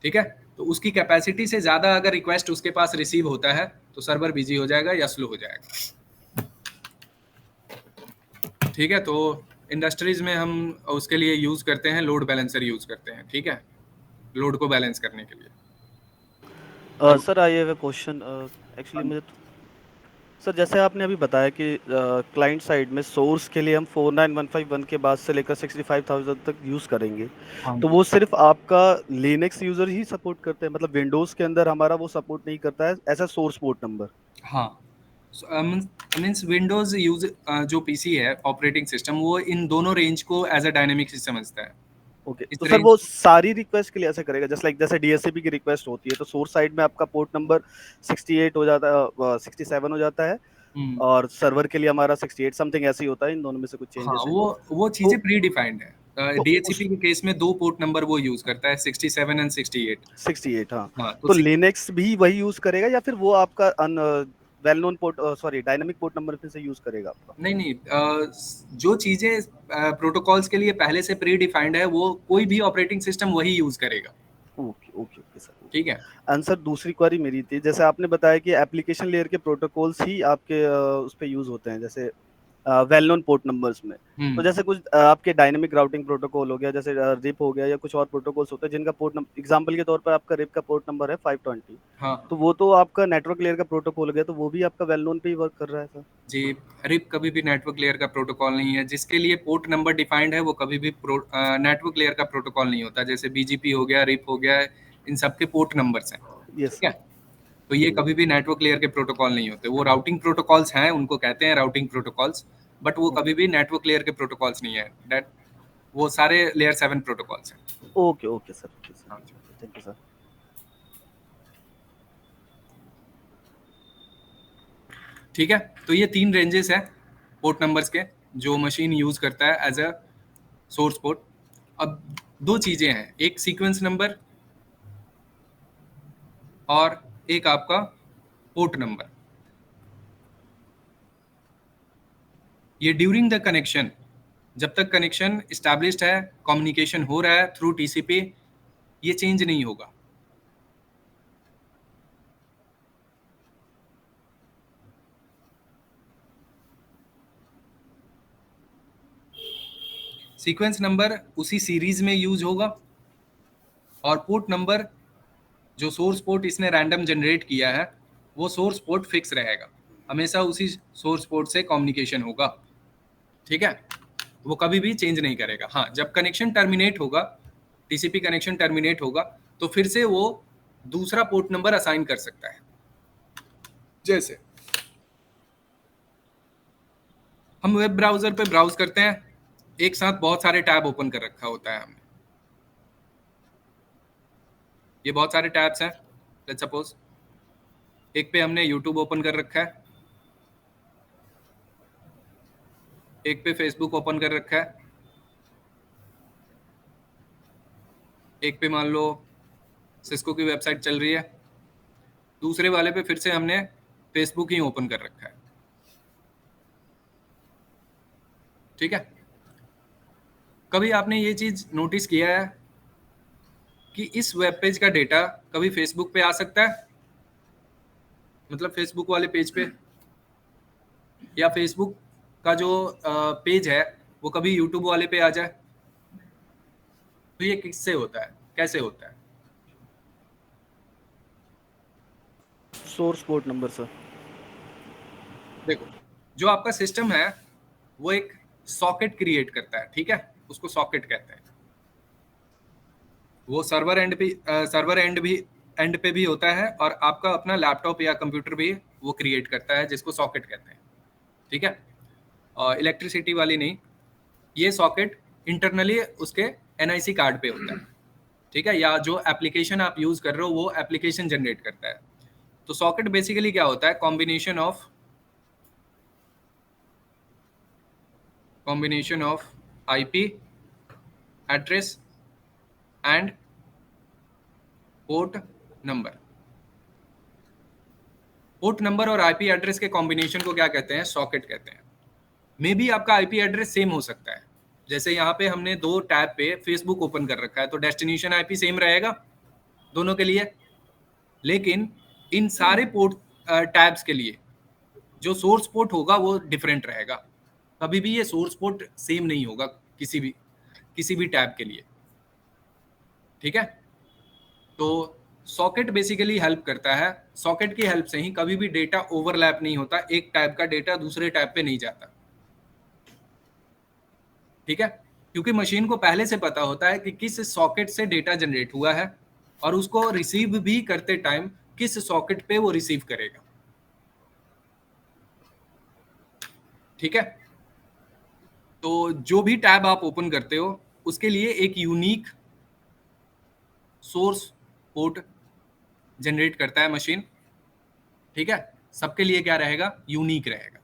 ठीक है। तो उसकी कैपेसिटी से ज़्यादा अगर रिक्वेस्ट उसके पास रिसीव होता है तो सर्वर बिजी हो जाएगा या स्लो हो जाएगा, ठीक है। तो इंडस्ट्रीज में हम उसके लिए यूज करते हैं लोड बैलेंसर यूज करते हैं, ठीक है, लोड को बैलेंस करने के लिए। Sir I have a question actually मुझे सर जैसे आपने अभी बताया कि क्लाइंट साइड में सोर्स के लिए हम 49151 के बाद से लेकर 65,000 तक यूज़ करेंगे, हाँ तो वो सिर्फ आपका लिनक्स यूज़र ही सपोर्ट करते हैं, मतलब विंडोज़ के अंदर हमारा वो सपोर्ट नहीं करता है ऐसा सोर्स पोर्ट नंबर? हाँ, मीन्स विंडोज यूज जो पीसी है ऑपरेटिंग सिस्टम, वो इन दोनों रेंज को एज अ डायनेमिक ही समझता है। ओके, इस तो सर range- वो सारी रिक्वेस्ट के लिए ऐसा करेगा जस्ट लाइक जैसे डीएससीपी की रिक्वेस्ट होती है तो सोर्स साइड में आपका पोर्ट नंबर 68 हो जाता है, 67 हो जाता है, हम्म, और सर्वर के लिए हमारा 68 समथिंग ऐसे ही होता है, इन दोनों में से कुछ हाँ, चेंजेस हैं? वो चीजें तो प्री डिफाइंड है। तो डीएचसीपी के केस में 2 पोर्ट नंबर वो यूज करता है, 67 एंड 68। 68 हाँ, हाँ, तो लिनक्स भी वही यूज करेगा या फिर वो आपका well known port sorry dynamic port number फिर से यूज करेगा आपका? नहीं, जो चीजें प्रोटोकॉल्स के लिए पहले से प्री डिफाइंड है वो कोई भी ऑपरेटिंग सिस्टम वही यूज करेगा, ओके ओके ओके सर। ठीक है। आंसर दूसरी क्वेरी मेरी थी, जैसे आपने बताया कि एप्लीकेशन लेयर के प्रोटोकॉल्स ही आपके उस पे यूज होते हैं जैसे वेल नोन पोर्ट नंबर्स में, तो जैसे कुछ आपके डायनेमिक राउटिंग प्रोटोकॉल हो गया, जैसे रिप हो गया या कुछ और प्रोटोकॉल्स होते हैं जिनका पोर्ट नंबर एग्जांपल के तौर पर आपका रिप का पोर्ट नंबर है 520, हाँ तो वो तो आपका नेटवर्क लेयर का प्रोटोकॉल हो गया, तो वो भी आपका वेल नोन पे ही वर्क कर रहा है सर? जी, रिप कभी भी नेटवर्क लेयर का प्रोटोकॉल नहीं है। जिसके लिए पोर्ट नंबर डिफाइंड है वो कभी भी नेटवर्क लेयर का प्रोटोकॉल नहीं होता। जैसे बीजीपी हो गया, रिप हो गया, इन सब के पोर्ट नंबर्स हैं, यस ठीक है। तो ये कभी भी नेटवर्क लेयर के प्रोटोकॉल नहीं होते, वो राउटिंग प्रोटोकॉल्स हैं, उनको कहते हैं राउटिंग प्रोटोकॉल्स, बट वो कभी भी नेटवर्क लेयर के प्रोटोकॉल्स नहीं है। दैट वो सारे लेयर 7 प्रोटोकॉल्स हैं। ओके ओके सर, हाँ। Thank you sir. ठीक है, तो ये 3 रेंजेस हैं पोर्ट नंबर्स के जो मशीन यूज करता है एज अ सोर्स पोर्ट। अब 2 चीजें हैं, एक सीक्वेंस नंबर और एक आपका पोर्ट नंबर। ये ड्यूरिंग द कनेक्शन, जब तक कनेक्शन एस्टैब्लिश्ड है, कम्युनिकेशन हो रहा है थ्रू टीसीपी, ये चेंज नहीं होगा। सीक्वेंस नंबर उसी सीरीज में यूज होगा और पोर्ट नंबर जो सोर्स पोर्ट इसने रैंडम जनरेट किया है वो सोर्स पोर्ट फिक्स रहेगा, हमेशा उसी सोर्स पोर्ट से कम्युनिकेशन होगा। ठीक है, वो कभी भी चेंज नहीं करेगा। हाँ, जब कनेक्शन टर्मिनेट होगा, टीसीपी कनेक्शन टर्मिनेट होगा, तो फिर से वो दूसरा पोर्ट नंबर असाइन कर सकता है। जैसे हम वेब ब्राउजर पे ब्राउज करते हैं, एक साथ बहुत सारे टैब ओपन कर रखा होता है हमने। ये बहुत सारे टैब्स हैं। लेट्स सपोज एक पे हमने यूट्यूब ओपन कर रखा है, एक पे फेसबुक ओपन कर रखा है, एक पे मान लो सिस्को की वेबसाइट चल रही है, दूसरे वाले पे फिर से हमने फेसबुक ही ओपन कर रखा है। ठीक है, कभी आपने ये चीज नोटिस किया है कि इस वेब पेज का डेटा कभी फेसबुक पे आ सकता है, मतलब फेसबुक वाले पेज पे, या फेसबुक का जो पेज है वो कभी यूट्यूब वाले पे आ जाए? तो ये किससे होता है, कैसे होता है? Source port number sir. देखो, जो आपका सिस्टम है वो एक सॉकेट क्रिएट करता है, ठीक है, उसको सॉकेट कहते हैं। वो सर्वर एंड पे भी होता है, और आपका अपना लैपटॉप या कंप्यूटर भी वो क्रिएट करता है, जिसको सॉकेट कहते हैं। ठीक है, इलेक्ट्रिसिटी वाली नहीं, ये सॉकेट इंटरनली उसके एनआईसी कार्ड पे होता है। ठीक है, या जो एप्लीकेशन आप यूज कर रहे हो वो एप्लीकेशन जनरेट करता है। तो सॉकेट बेसिकली क्या होता है? Combination of IP address and port number. Port number और आईपी एड्रेस के कॉम्बिनेशन को क्या कहते हैं? सॉकेट कहते हैं। मे बी आपका आईपी एड्रेस सेम हो सकता है, जैसे यहाँ पे हमने दो टैब पे फेसबुक ओपन कर रखा है, तो डेस्टिनेशन आईपी सेम रहेगा दोनों के लिए, लेकिन इन सारे पोर्ट टैब्स के लिए जो सोर्स पोर्ट होगा वो डिफरेंट रहेगा। कभी भी ये सोर्स पोर्ट सेम नहीं होगा किसी भी टैब के लिए। ठीक है, तो सॉकेट बेसिकली हेल्प करता है। सॉकेट की हेल्प से ही कभी भी डेटा ओवरलैप नहीं होता, एक टैब का डेटा दूसरे टैब पे नहीं जाता। ठीक है, क्योंकि मशीन को पहले से पता होता है कि किस सॉकेट से डेटा जनरेट हुआ है, और उसको रिसीव भी करते टाइम किस सॉकेट पे वो रिसीव करेगा। ठीक है, तो जो भी टैब आप ओपन करते हो उसके लिए एक यूनिक सोर्स पोर्ट जनरेट करता है मशीन। ठीक है, सबके लिए क्या रहेगा? यूनिक रहेगा।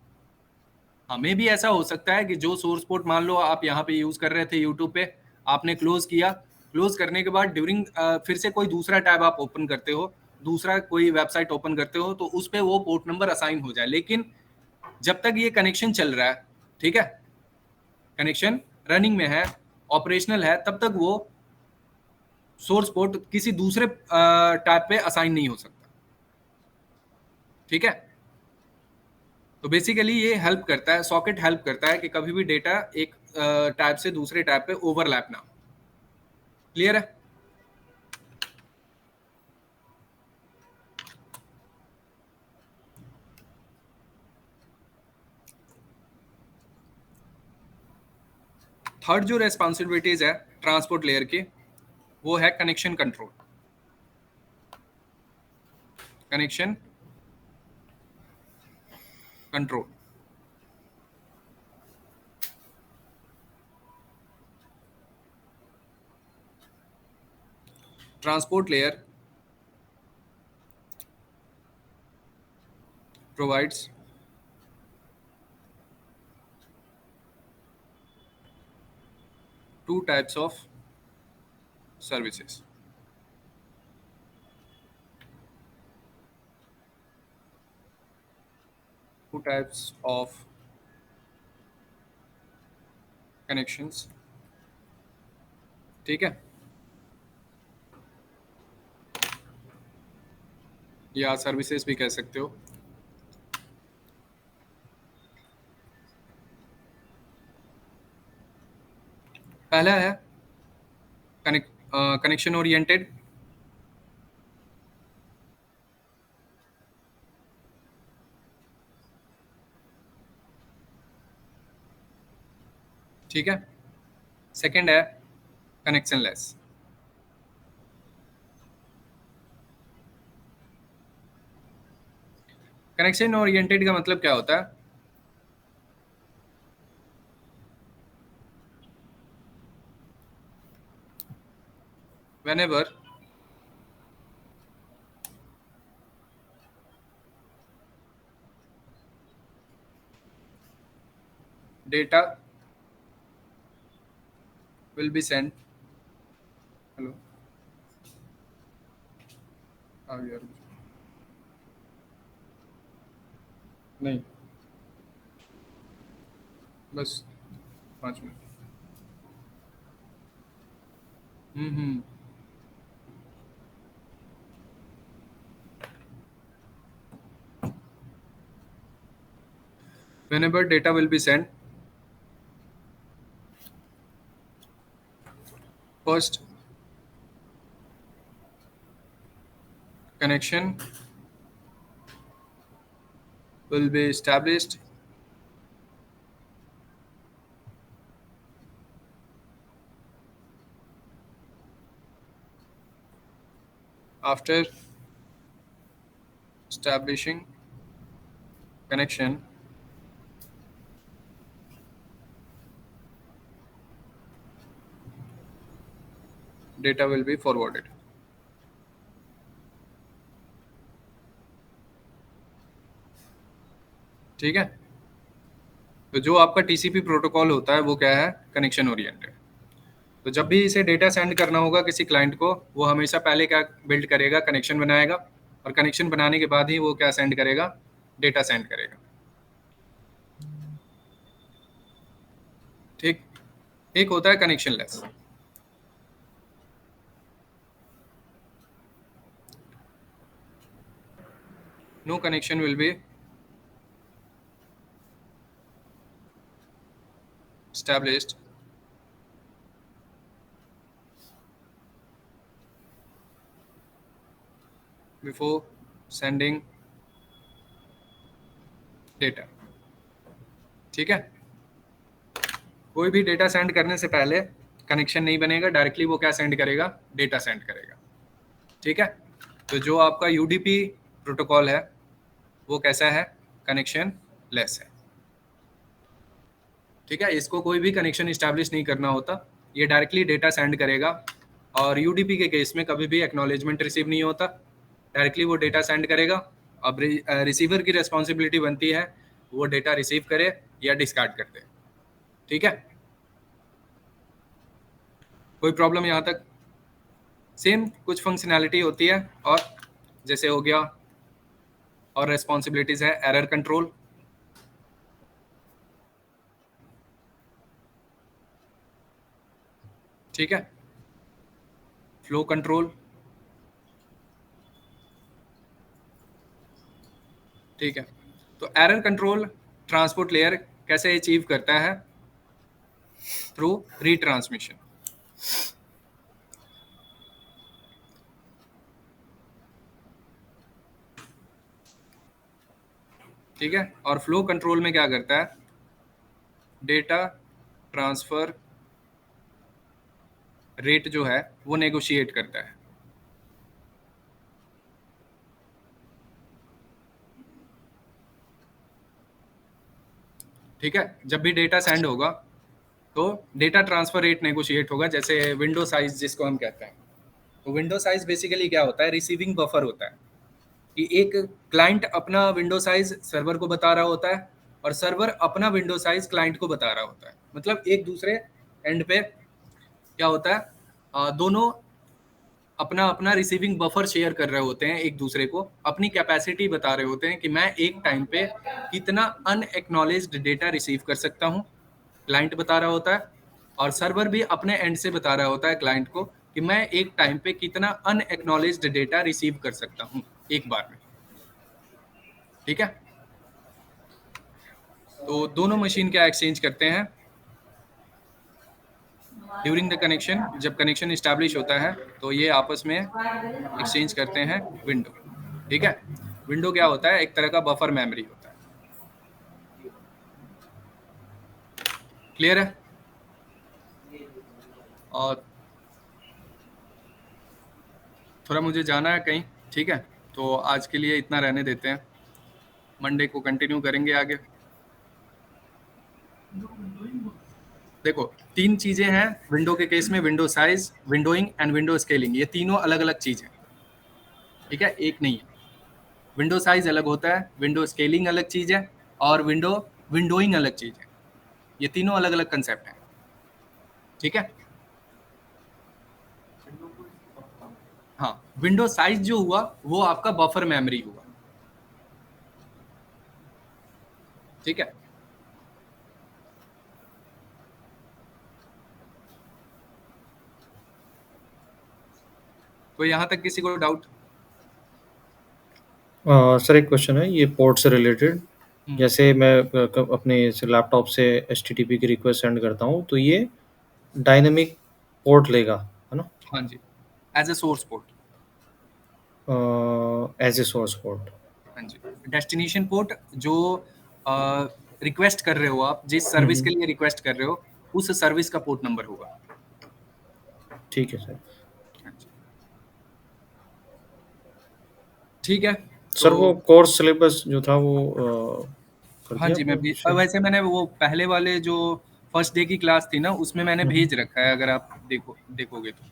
हमें भी ऐसा हो सकता है कि जो सोर्स पोर्ट मान लो आप यहाँ पे यूज कर रहे थे यूट्यूब पे, आपने क्लोज किया, क्लोज करने के बाद ड्यूरिंग फिर से कोई दूसरा टैब आप ओपन करते हो, दूसरा कोई वेबसाइट ओपन करते हो, तो उस पर वो पोर्ट नंबर असाइन हो जाए। लेकिन जब तक ये कनेक्शन चल रहा है, ठीक है, कनेक्शन रनिंग में है, ऑपरेशनल है, तब तक वो सोर्स पोर्ट किसी दूसरे टैब पे असाइन नहीं हो सकता। ठीक है, तो बेसिकली ये हेल्प करता है, सॉकेट हेल्प करता है कि कभी भी डेटा एक टैब से दूसरे टैब पे ओवरलैप ना हो। क्लियर है? थर्ड जो रेस्पॉन्सिबिलिटीज है ट्रांसपोर्ट लेयर की, वो है connection control. Connection control. Transport layer provides two types of services. Two types of connections. ठीक है, या सर्विसेज भी कह सकते हो। पहला है कनेक्शन ओरिएंटेड, ठीक है। सेकंड है कनेक्शन लेस। कनेक्शन ओरिएंटेड का मतलब क्या होता है? whenever data will be sent, hello, आ गया, नहीं बस 5 minute. whenever data will be sent, first connection will be established after establishing connection data will be forwarded। ठीक है। तो जो आपका टीसीपी प्रोटोकॉल होता है वो क्या है? Connection oriented. तो जब भी इसे डेटा सेंड करना होगा किसी क्लाइंट को, वो हमेशा पहले क्या बिल्ड करेगा? कनेक्शन बनाएगा, और कनेक्शन बनाने के बाद ही वो क्या सेंड करेगा? डेटा सेंड करेगा। ठीक। एक होता है connectionless. No connection will be established before sending data। ठीक है। कोई भी डेटा सेंड करने से पहले कनेक्शन नहीं बनेगा, डायरेक्टली वो क्या सेंड करेगा? डेटा सेंड करेगा। ठीक है। तो जो आपका यूडीपी प्रोटोकॉल है वो कैसा है? कनेक्शन लेस है। ठीक है। इसको कोई भी कनेक्शन इस्टेब्लिश नहीं करना होता, ये डायरेक्टली डेटा सेंड करेगा। और यूडीपी के केस में कभी भी एक्नॉलेजमेंट रिसीव नहीं होता, डायरेक्टली वो डेटा सेंड करेगा। अब रिसीवर की रिस्पॉन्सिबिलिटी बनती है वो डेटा रिसीव करे या डिस्कार्ड कर दे। ठीक है। कोई प्रॉब्लम यहाँ तक? सेम कुछ फंक्शनैलिटी होती है, और जैसे हो गया, और रिस्पॉन्सिबिलिटीज है एरर कंट्रोल, ठीक है, फ्लो कंट्रोल, ठीक है। तो एरर कंट्रोल ट्रांसपोर्ट लेयर कैसे अचीव करता है? Through retransmission. ठीक है। और फ्लो कंट्रोल में क्या करता है? डेटा ट्रांसफर रेट जो है वो नेगोशिएट करता है। ठीक है। जब भी डेटा सेंड होगा तो डेटा ट्रांसफर रेट नेगोशिएट होगा, जैसे विंडो साइज जिसको हम कहते हैं। तो विंडो साइज बेसिकली क्या होता है? रिसीविंग बफर होता है कि एक क्लाइंट अपना विंडो साइज सर्वर को बता रहा होता है और सर्वर अपना विंडो साइज क्लाइंट को बता रहा होता है। मतलब एक दूसरे एंड पे क्या होता है? दोनों अपना अपना रिसीविंग बफर शेयर कर रहे होते हैं, एक दूसरे को अपनी कैपेसिटी बता रहे होते हैं कि मैं एक टाइम पे कितना अनएक्नॉलेज्ड डेटा रिसीव कर सकता हूं, क्लाइंट बता रहा होता है। और सर्वर भी अपने एंड से बता रहा होता है क्लाइंट को कि मैं एक टाइम पे कितना अनएक्नॉलेज्ड डेटा रिसीव कर सकता हूं एक बार में। ठीक है। तो दोनों मशीन क्या एक्सचेंज करते हैं ड्यूरिंग द कनेक्शन? जब कनेक्शन इस्टेब्लिश होता है तो ये आपस में एक्सचेंज करते हैं विंडो। ठीक है। विंडो क्या होता है? एक तरह का बफर मेमोरी होता है। क्लियर है? और थोड़ा मुझे जाना है कहीं, ठीक है, तो आज के लिए इतना रहने देते हैं, मंडे को कंटिन्यू करेंगे आगे। देखो 3 चीजें हैं विंडो के केस में, window size, windowing and window scaling, ये तीनों अलग अलग चीज है, ठीक है, एक नहीं है। विंडो साइज अलग होता है, विंडो स्केलिंग अलग चीज है, और विंडोइंग अलग चीज है, ये तीनों अलग अलग कंसेप्ट हैं, ठीक है। हाँ, विंडो साइज जो हुआ वो आपका बफर मेमोरी हुआ, ठीक है। तो यहाँ तक किसी को डाउट? सर एक क्वेश्चन है ये पोर्ट से रिलेटेड। जैसे मैं अपने लैपटॉप से HTTP की रिक्वेस्ट सेंड करता हूँ तो ये डायनेमिक पोर्ट लेगा, है ना? हाँ जी, as a source port. As a source port. हाँ जी, डेस्टिनेशन पोर्ट जो रिक्वेस्ट कर रहे हो आप, जिस सर्विस के लिए रिक्वेस्ट कर रहे हो, उस सर्विस का पोर्ट नंबर होगा। ठीक है सर। हाँ जी, ठीक है। सर वो कोर्स सिलेबस जो था वो कर हाँ दिया जी, मैं भी आपने? वैसे मैंने वो पहले वाले जो फर्स्ट डे की क्लास थी ना, उसमें मैंने भेज रखा है, अगर आप देखोगे तो।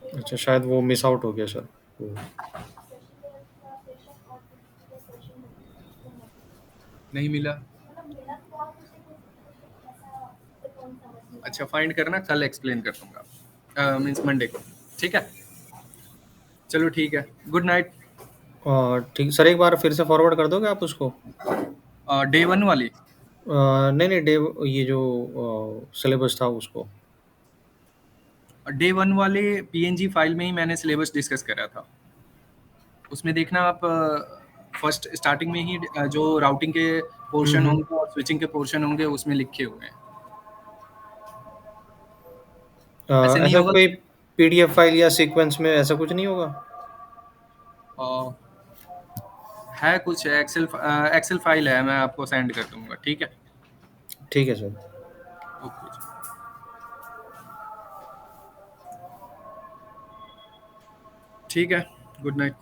अच्छा, शायद वो मिस आउट हो गया सर। नहीं मिला? अच्छा, फाइंड करना, कल एक्सप्लेन कर दूंगा, मीन्स मंडे को, ठीक है। चलो ठीक है, गुड नाइट। ठीक सर, एक बार फिर से फॉरवर्ड कर दोगे आप उसको? डे 1 वाली? नहीं नहीं, डे ये जो सिलेबस था उसको। डे 1 वाले PNG फाइल में ही मैंने सिलेबस डिस्कस करा था, उसमें देखना आप, फर्स्ट स्टार्टिंग में ही जो राउटिंग के पोर्शन होंगे और स्विचिंग के पोर्शन होंगे उसमें लिखे हुए हैं। ऐसे नहीं ऐसा होगा कोई PDF फाइल या सीक्वेंस में ऐसा कुछ नहीं होगा? है कुछ एक्सेल फाइल है, मैं आपको सेंड कर दूंगा, ठीक है। ठीक है सर। ओके जी, ठीक है, गुड नाइट।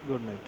Good night.